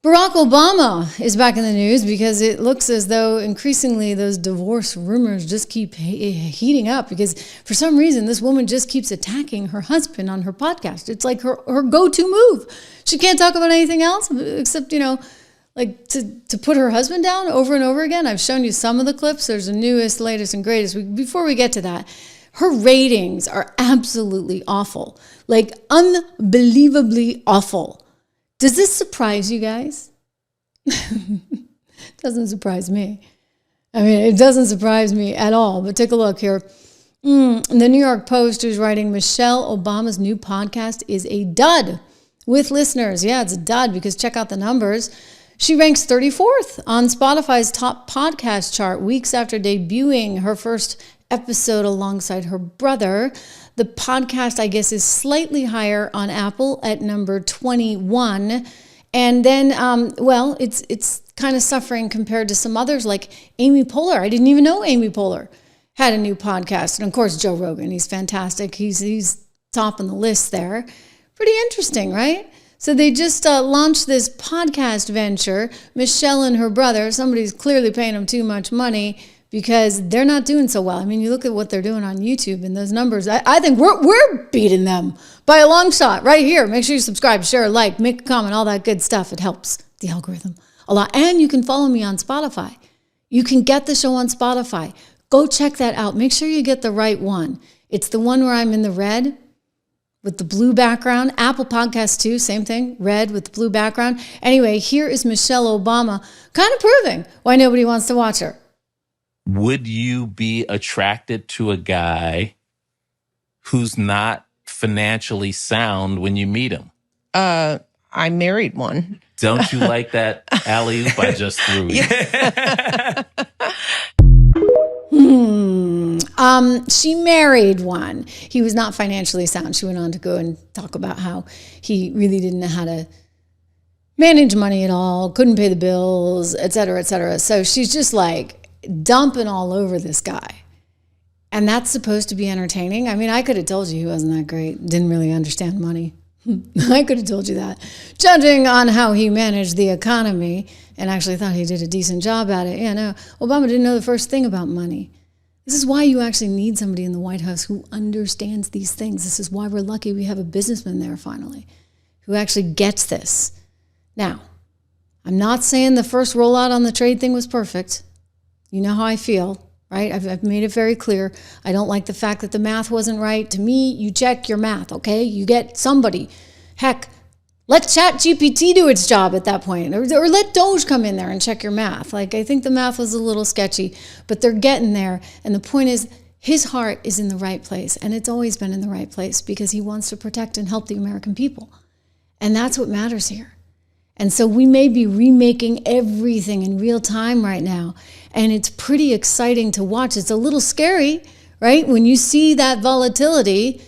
Barack Obama is back in the news because it looks as though increasingly those divorce rumors just keep heating up because for some reason this woman just keeps attacking her husband on her podcast. It's like her go-to move. She can't talk about anything else except, like to put her husband down over and over again. I've shown you some of the clips. There's the newest, latest, and greatest. Before we get to that, her ratings are absolutely awful, like unbelievably awful. Does this surprise you guys? Doesn't surprise me. I mean, it doesn't surprise me at all, but take a look here. The New York Post is writing, Michelle Obama's new podcast is a dud with listeners. Yeah, it's a dud because check out the numbers. She ranks 34th on Spotify's top podcast chart weeks after debuting her first episode alongside her brother. The podcast, I guess, is slightly higher on Apple at number 21. And then, it's kind of suffering compared to some others like Amy Poehler. I didn't even know Amy Poehler had a new podcast. And of course, Joe Rogan, he's fantastic. He's top on the list there. Pretty interesting, right? So they just launched this podcast venture. Michelle and her brother, somebody's clearly paying them too much money because they're not doing so well. I mean, you look at what they're doing on YouTube and those numbers. I think we're beating them by a long shot right here. Make sure you subscribe, share, like, make a comment, all that good stuff. It helps the algorithm a lot. And you can follow me on Spotify. You can get the show on Spotify. Go check that out. Make sure you get the right one. It's the one where I'm in the red with the blue background. Apple Podcasts too, same thing, red with the blue background. Anyway, here is Michelle Obama kind of proving why nobody wants to watch her. Would you be attracted to a guy who's not financially sound when you meet him? I married one. Don't you like that alley-oop I just threw you? She married one. He was not financially sound. She went on to go and talk about how he really didn't know how to manage money at all, couldn't pay the bills, et cetera, et cetera. So she's just like dumping all over this guy. And that's supposed to be entertaining. I mean, I could have told you he wasn't that great, didn't really understand money. I could have told you that. Judging on how he managed the economy and actually thought he did a decent job at it. Yeah, no, Obama didn't know the first thing about money. This is why you actually need somebody in the White House who understands these things. This is why we're lucky we have a businessman there finally who actually gets this. Now, I'm not saying the first rollout on the trade thing was perfect. You know how I feel, right? I've made it very clear. I don't like the fact that the math wasn't right. To me, you check your math, okay? You get somebody. Heck, let ChatGPT do its job at that point, or let Doge come in there and check your math. Like, I think the math was a little sketchy, but they're getting there. And the point is, his heart is in the right place, and it's always been in the right place because he wants to protect and help the American people. And that's what matters here. And so we may be remaking everything in real time right now, and it's pretty exciting to watch. It's a little scary, right? When you see that volatility,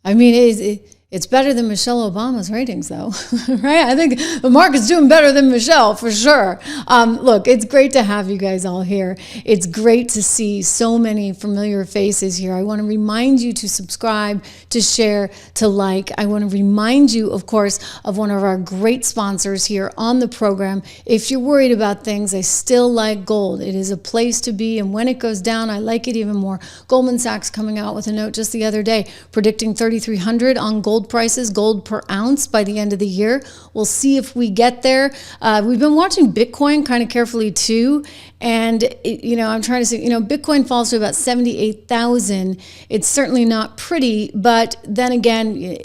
I mean, it's better than Michelle Obama's ratings, though, right? I think the market's doing better than Michelle, for sure. Look, it's great to have you guys all here. It's great to see so many familiar faces here. I want to remind you to subscribe, to share, to like. I want to remind you, of course, of one of our great sponsors here on the program. If you're worried about things, I still like gold. It is a place to be, and when it goes down, I like it even more. Goldman Sachs coming out with a note just the other day, predicting 3,300 on gold prices, gold per ounce by the end of the year. We'll see if we get there. We've been watching Bitcoin kind of carefully too. And, I'm trying to say, Bitcoin falls to about 78,000. It's certainly not pretty, but then again,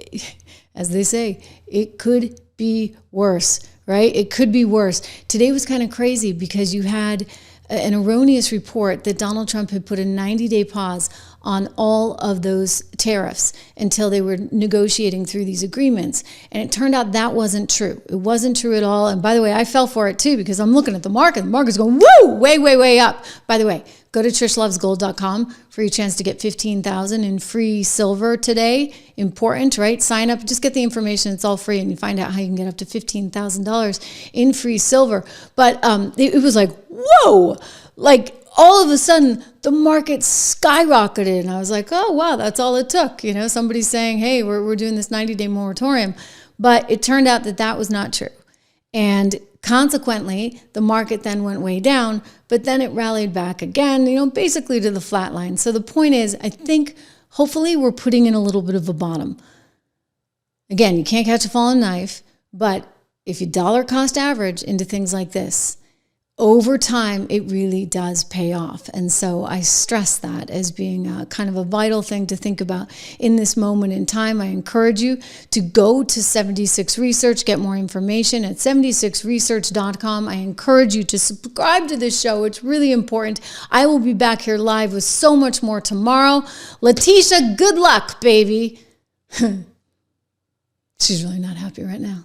as they say, it could be worse, right? It could be worse. Today was kind of crazy because you had an erroneous report that Donald Trump had put a 90-day pause on all of those tariffs until they were negotiating through these agreements. And it turned out that wasn't true. It wasn't true at all. And by the way, I fell for it too because I'm looking at the market. The market's going, woo, way, way, way up. By the way, go to trishlovesgold.com for your chance to get $15,000 in free silver today. Important, right? Sign up, just get the information. It's all free, and you find out how you can get up to $15,000 in free silver. But it was like, whoa, like all of a sudden the market skyrocketed. And I was like, oh, wow, that's all it took. Somebody saying, hey, we're doing this 90-day moratorium. But it turned out that was not true. And Consequently, the market then went way down, but then it rallied back again, basically to the flat line. So the point is, I think hopefully we're putting in a little bit of a bottom. Again, you can't catch a falling knife, but if you dollar cost average into things like this, over time, it really does pay off. And so I stress that as being kind of a vital thing to think about in this moment in time. I encourage you to go to 76 Research, get more information at 76research.com. I encourage you to subscribe to this show. It's really important. I will be back here live with so much more tomorrow. Letitia, good luck, baby. She's really not happy right now.